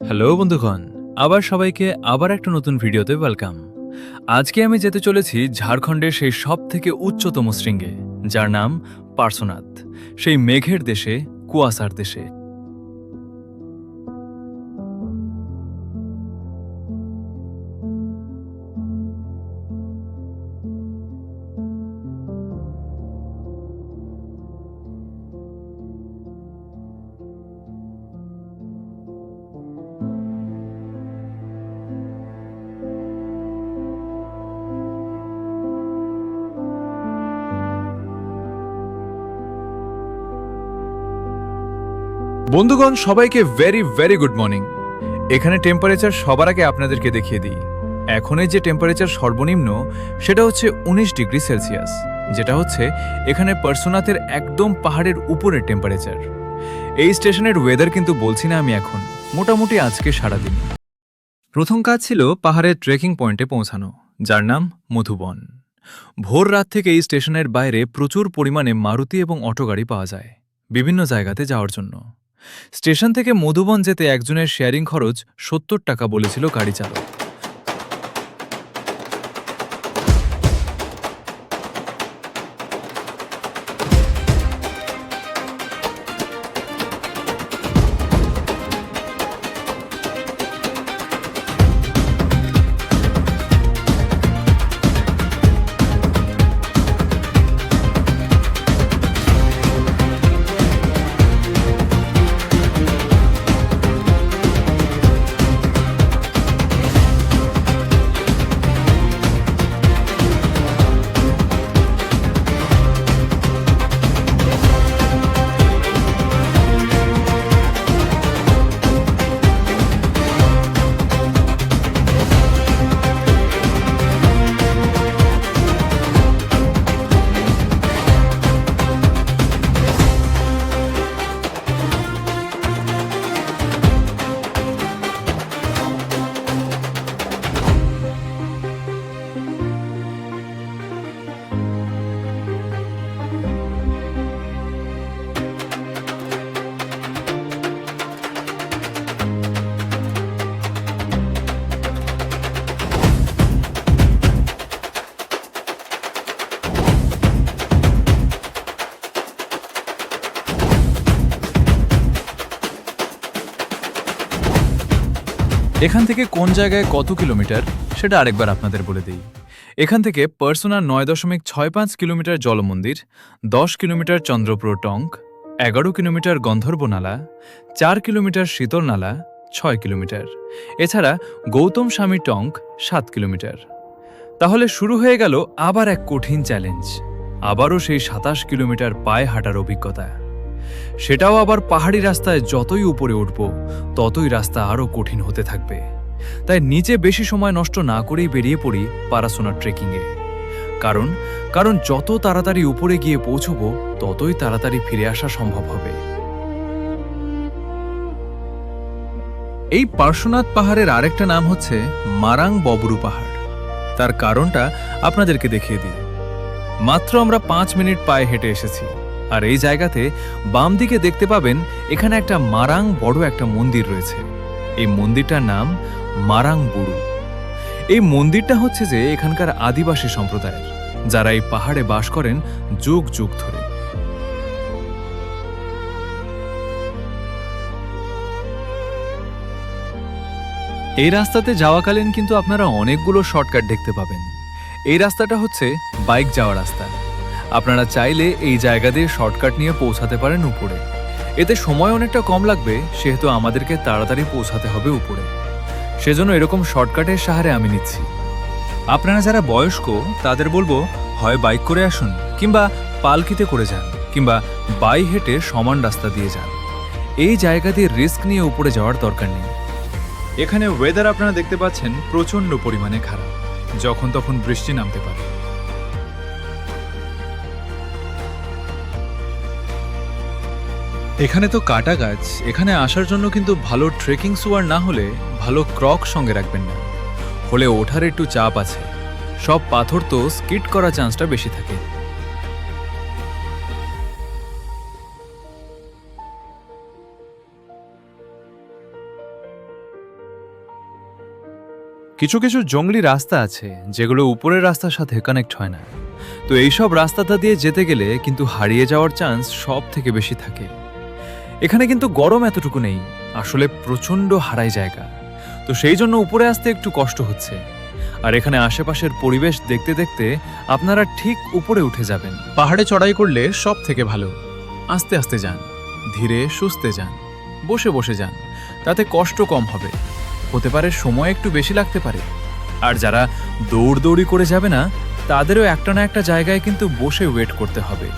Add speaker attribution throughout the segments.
Speaker 1: Hello বন্ধুগণ, আবার সবাইকে আবার একটা নতুন ভিডিওতে ওয়েলকাম। আজকে আমি যেতে চলেছি ঝাড়খণ্ডের সেই সব থেকে উচ্চতম শৃঙ্গে, যার নাম পার্শ্বনাথ, সেই মেঘের দেশে, কুয়াশার দেশে। বন্ধুগণ, সবাইকে ভেরি ভেরি গুড মর্নিং। এখানে টেম্পারেচার সবার আগে আপনাদেরকে দেখিয়ে দিই। এখনের যে টেম্পারেচার সর্বনিম্ন সেটা হচ্ছে 19 ডিগ্রি সেলসিয়াস, যেটা হচ্ছে এখানে পার্শ্বনাথের একদম পাহাড়ের উপরের টেম্পারেচার। এই স্টেশনের ওয়েদার কিন্তু বলছি না আমি এখন, মোটামুটি আজকে সারাদিন। প্রথম কাজ ছিল পাহাড়ের ট্রেকিং পয়েন্টে পৌঁছানো, যার নাম মধুবন। ভোর রাত থেকে এই স্টেশনের বাইরে প্রচুর পরিমাণে মারুতি এবং অটো গাড়ি পাওয়া যায় বিভিন্ন জায়গাতে যাওয়ার জন্য। স্টেশন থেকে মধুবন যেতে একজনের শেয়ারিং খরচ 70 টাকা বলেছিল গাড়ি চালক। এখান থেকে কোন জায়গায় কত কিলোমিটার সেটা আরেকবার আপনাদের বলে দিই। এখান থেকে পার্শ্বনাথ 9.65 কিলোমিটার জলমন্দির, 10 কিলোমিটার চন্দ্রপুর টঙ্ক, 11 কিলোমিটার গন্ধর্বনালা, 4 কিলোমিটার শীতলনালা, 6 কিলোমিটার। এছাড়া গৌতম স্বামী টঙ্ক 7 কিলোমিটার। তাহলে শুরু হয়ে গেল আবার এক কঠিন চ্যালেঞ্জ, আবারও সেই 27 কিলোমিটার পায়ে হাঁটার অভিজ্ঞতা। সেটাও আবার পাহাড়ি রাস্তায় যতই উপরে উঠব ততই রাস্তা আরও কঠিন হতে থাকবে। তাই নিচে বেশি সময় নষ্ট না করেই বেরিয়ে পড়ি পারাসোনাথ ট্রেকিংয়ে। কারণ যত তাড়াতাড়ি উপরে গিয়ে পৌঁছব ততই তাড়াতাড়ি ফিরে আসা সম্ভব হবে। এই পার্শ্বনাথ পাহাড়ের আরেকটা নাম হচ্ছে মারাং ববরু পাহাড়। তার কারণটা আপনাদেরকে দেখিয়ে দিই। মাত্র আমরা 5 মিনিট পায়ে হেঁটে এসেছি, আর এই জায়গাতে বাম দিকে দেখতে পাবেন এখানে একটা মারাং বড় একটা মন্দির রয়েছে। এই মন্দিরটার নাম মারাং বুড়ু। এই মন্দিরটা হচ্ছে যে এখানকার আদিবাসী সম্প্রদায়ের, যারা এই পাহাড়ে বাস করেন যুগ যুগ ধরে। এই রাস্তাতে যাওয়াকালীন কিন্তু আপনারা অনেকগুলো শর্টকাট দেখতে পাবেন। এই রাস্তাটা হচ্ছে বাইক যাওয়ার রাস্তা। আপনারা চাইলে এই জায়গা দিয়ে শর্টকাট নিয়ে পৌঁছাতে পারেন উপরে। এতে সময় অনেকটা কম লাগবে, সেহেতু আমাদেরকে তাড়াতাড়ি পৌঁছাতে হবে উপরে। সেজন্য এরকম শর্টকাটের সাহায্যে আমি নিচ্ছি। আপনারা যারা বয়স্ক তাদের বলবো, হয় বাইক করে আসুন, কিংবা পালকিতে করে যান, কিংবা বাই হেঁটে সমান রাস্তা দিয়ে যান। এই জায়গা দিয়ে রিস্ক নিয়ে উপরে যাওয়ার দরকার নেই। এখানে ওয়েদার আপনারা দেখতে পাচ্ছেন প্রচণ্ড পরিমাণে খারাপ, যখন তখন বৃষ্টি নামতে পারে। এখানে তো কাটা গাছ, এখানে আসার জন্য কিন্তু ভালো ট্রেকিং শুয়ার না হলে ভালো ক্রক সঙ্গে রাখবেন না, হলে ওঠার একটু চাপ আছে। সব পাথর তো স্কিড করার চান্সটা বেশি থাকে। কিছু কিছু জঙ্গলি রাস্তা আছে যেগুলো উপরের রাস্তার সাথে কানেক্ট হয় না। তো এইসব রাস্তাটা দিয়ে যেতে গেলে কিন্তু হারিয়ে যাওয়ার চান্স সব থেকে বেশি থাকে। এখানে কিন্তু গরম এতটুকু নেই, আসলে প্রচণ্ড হারাই জায়গা। তো সেই জন্য উপরে আসতে একটু কষ্ট হচ্ছে। আর এখানে আশেপাশের পরিবেশ দেখতে দেখতে আপনারা ঠিক উপরে উঠে যাবেন। পাহাড়ে চড়াই করলে সব থেকে ভালো আস্তে আস্তে যান, ধীরে সুস্থে যান, বসে বসে যান, তাতে কষ্ট কম হবে। হতে পারে সময় একটু বেশি লাগতে পারে। আর যারা দৌড়দৌড়ি করে যাবে না, তাদেরও একটা না একটা জায়গায় কিন্তু বসে ওয়েট করতে হবে।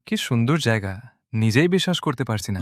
Speaker 1: কি সুন্দর জায়গা, নিজেই বিশ্বাস করতে পারছি না।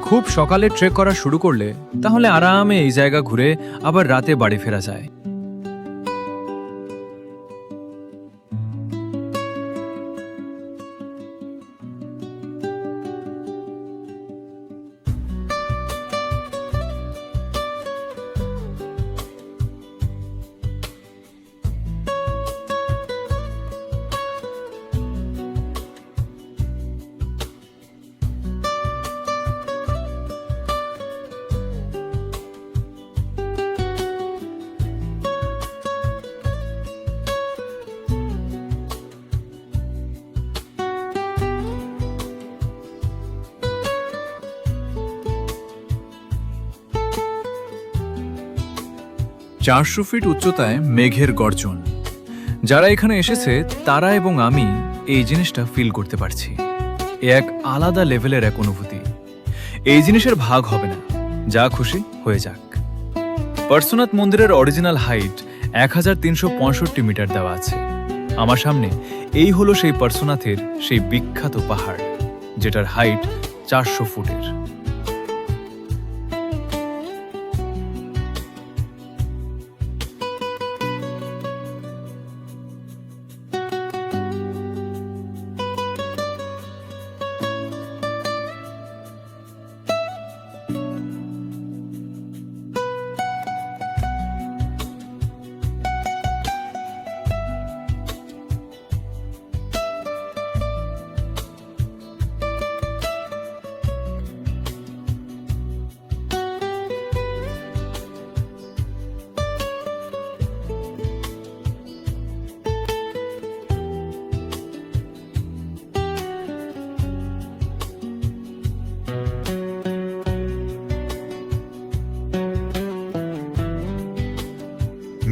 Speaker 1: খুব সকালে ট্রেক করা শুরু করলে তাহলে আরামে এই জায়গা ঘুরে আবার রাতে বাড়ি ফেরা যায়। চারশো ফিট উচ্চতায় মেঘের গর্জন। যারা এখানে এসেছে তারা এবং আমি এই জিনিসটা ফিল করতে পারছি। এ এক আলাদা লেভেলের এক অনুভূতি। এই জিনিসের ভাগ হবে না, যা খুশি হয়ে যাক। পার্শ্বনাথ মন্দিরের অরিজিনাল হাইট 1365 মিটার দেওয়া আছে। আমার সামনে এই হলো সেই পার্শ্বনাথের সেই বিখ্যাত পাহাড়, যেটার হাইট 400 ফুটের।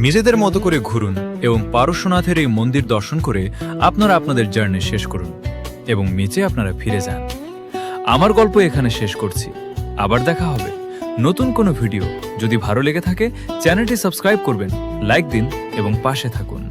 Speaker 1: নিজেদের মতো করে ঘুরুন এবং পারশ্বনাথের এই মন্দির দর্শন করে আপনারা আপনাদের জার্নি শেষ করুন এবং নিচে আপনারা ফিরে যান। আমার গল্প এখানে শেষ করছি। আবার দেখা হবে নতুন কোনো ভিডিও। যদি ভালো লেগে থাকে চ্যানেলটি সাবস্ক্রাইব করবেন, লাইক দিন এবং পাশে থাকুন।